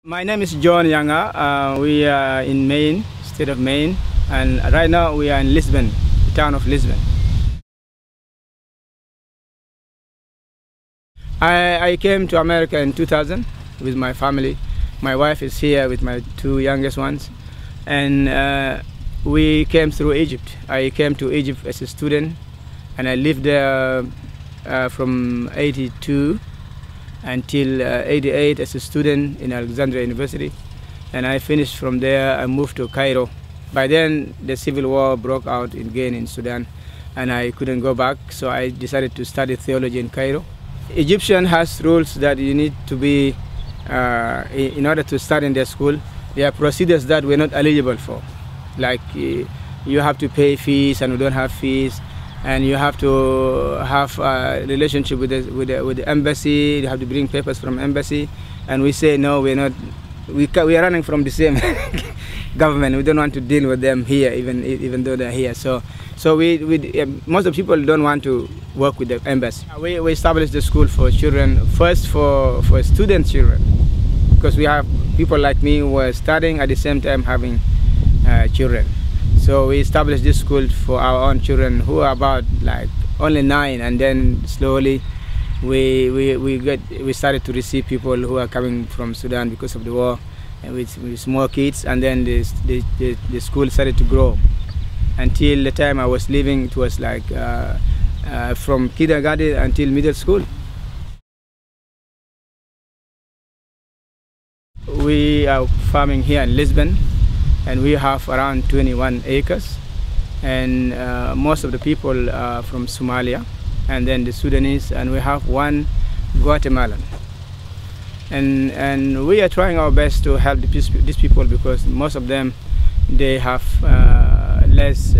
My name is John Yanga. We are in Maine, state of Maine, and right now we are in Lisbon, the town of Lisbon. I came to America in 2000 with my family. My wife is here with my two youngest ones, and we came through Egypt. I came to Egypt as a student, and I lived there from 82 until 88 as a student in Alexandria University, and I finished from there. I moved to Cairo. By then the civil war broke out again in Sudan, and I couldn't go back, so I decided to study theology in Cairo. Egyptian has rules that you need to be, in order to study in their school, there are procedures that we're not eligible for. Like you have to pay fees, and we don't have fees. And you have to have a relationship with the embassy. You have to bring papers from embassy, and we say no, we're not. We are running from the same government. We don't want to deal with them here, even though they're here. So most of the people don't want to work with the embassy. We established the school for children, first for student children, because we have people like me who are studying at the same time having children. So we established this school for our own children who are about like only 9, and then slowly we started to receive people who are coming from Sudan because of the war, and with small kids, and then the school started to grow until the time I was leaving. It was like from kindergarten until middle school. We are farming here in Lisbon, and we have around 21 acres, and most of the people are from Somalia, and then the Sudanese, and we have one Guatemalan. And we are trying our best to help these people, because most of them, they have less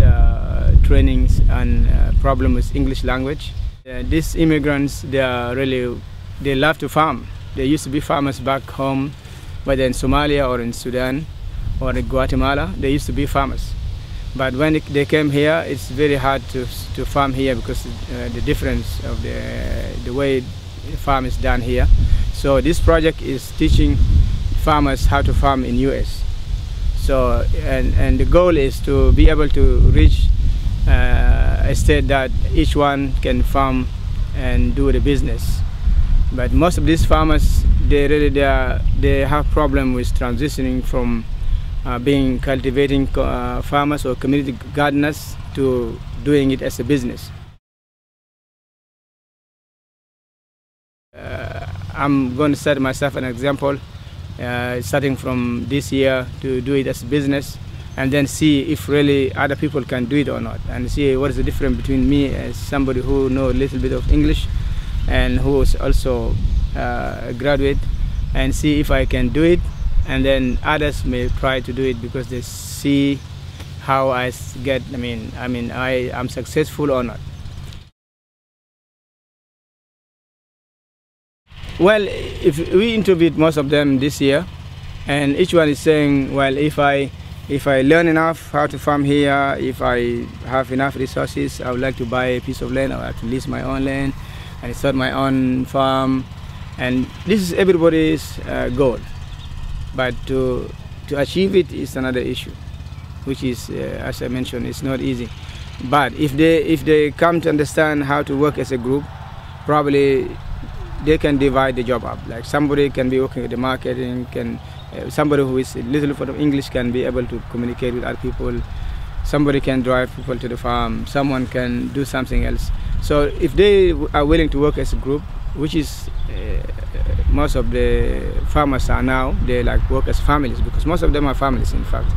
trainings and problem with English language. These immigrants, they love to farm. They used to be farmers back home, whether in Somalia or in Sudan or in Guatemala. They used to be farmers, but when they came here, it's very hard to farm here because the difference of the way the farm is done here. So this project is teaching farmers how to farm in US. So and the goal is to be able to reach a state that each one can farm and do the business. But most of these farmers, they have problem with transitioning from being cultivating farmers or community gardeners to doing it as a business. I'm going to set myself an example, starting from this year, to do it as a business, and then see if really other people can do it or not, and see what is the difference between me as somebody who knows a little bit of English and who is also a graduate, and see if I can do it. And then others may try to do it because they see how I get. I am successful or not. Well, if we interviewed most of them this year, and each one is saying, well, if I learn enough how to farm here, if I have enough resources, I would like to buy a piece of land, or I have to lease my own land and start my own farm. And this is everybody's goal. But to achieve it is another issue, which is, as I mentioned, it's not easy. But if they come to understand how to work as a group, probably they can divide the job up. Like somebody can be working at the marketing, somebody who is a little bit of English can be able to communicate with other people. Somebody can drive people to the farm. Someone can do something else. So if they are willing to work as a group, which is most of the farmers are now, they like work as families, because most of them are families, in fact.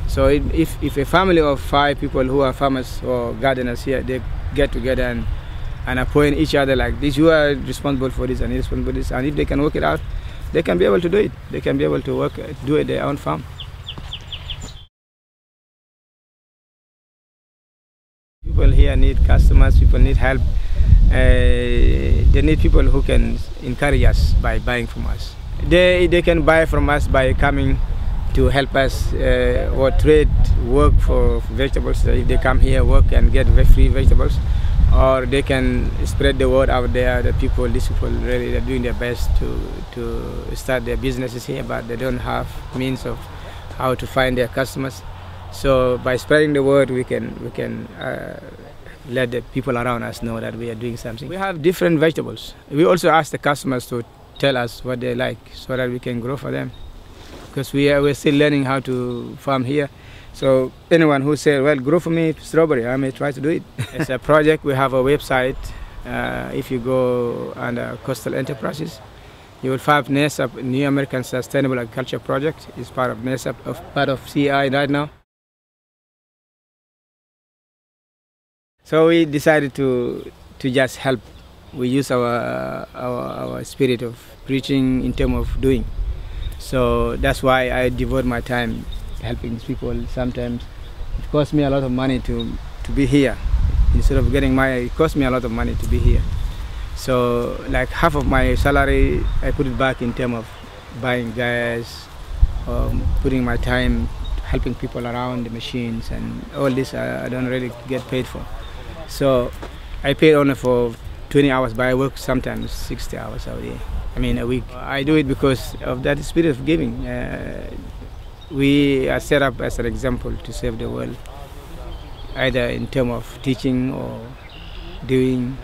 So if a family of 5 people who are farmers or gardeners here, they get together and appoint each other like this, you are responsible for this and responsible for this, and if they can work it out, they can be able to do it. They can be able to do it their own farm. People here need customers, people need help. They need people who can encourage us by buying from us. They can buy from us by coming to help us or trade work for vegetables. If they come here, work and get free vegetables, or they can spread the word out there. These people really are doing their best to start their businesses here, but they don't have means of how to find their customers. So by spreading the word, we can let the people around us know that we are doing something. We have different vegetables. We also ask the customers to tell us what they like so that we can grow for them, because we're still learning how to farm here. So anyone who says, well, grow for me strawberry, I may try to do it. It's a project. We have a website. If you go under Coastal Enterprises, you will find NASAP, New American Sustainable Agriculture Project. It's part of NASAP, part of CI right now. So we decided to just help. We use our spirit of preaching in terms of doing. So that's why I devote my time helping these people. Sometimes it costs me a lot of money to be here. Instead of getting it costs me a lot of money to be here. So like half of my salary, I put it back in terms of buying gas, putting my time helping people around the machines, and all this I don't really get paid for. So I pay only for 20 hours, but I work sometimes 60 hours a day. A week. I do it because of that spirit of giving. We are set up as an example to save the world, either in terms of teaching or doing.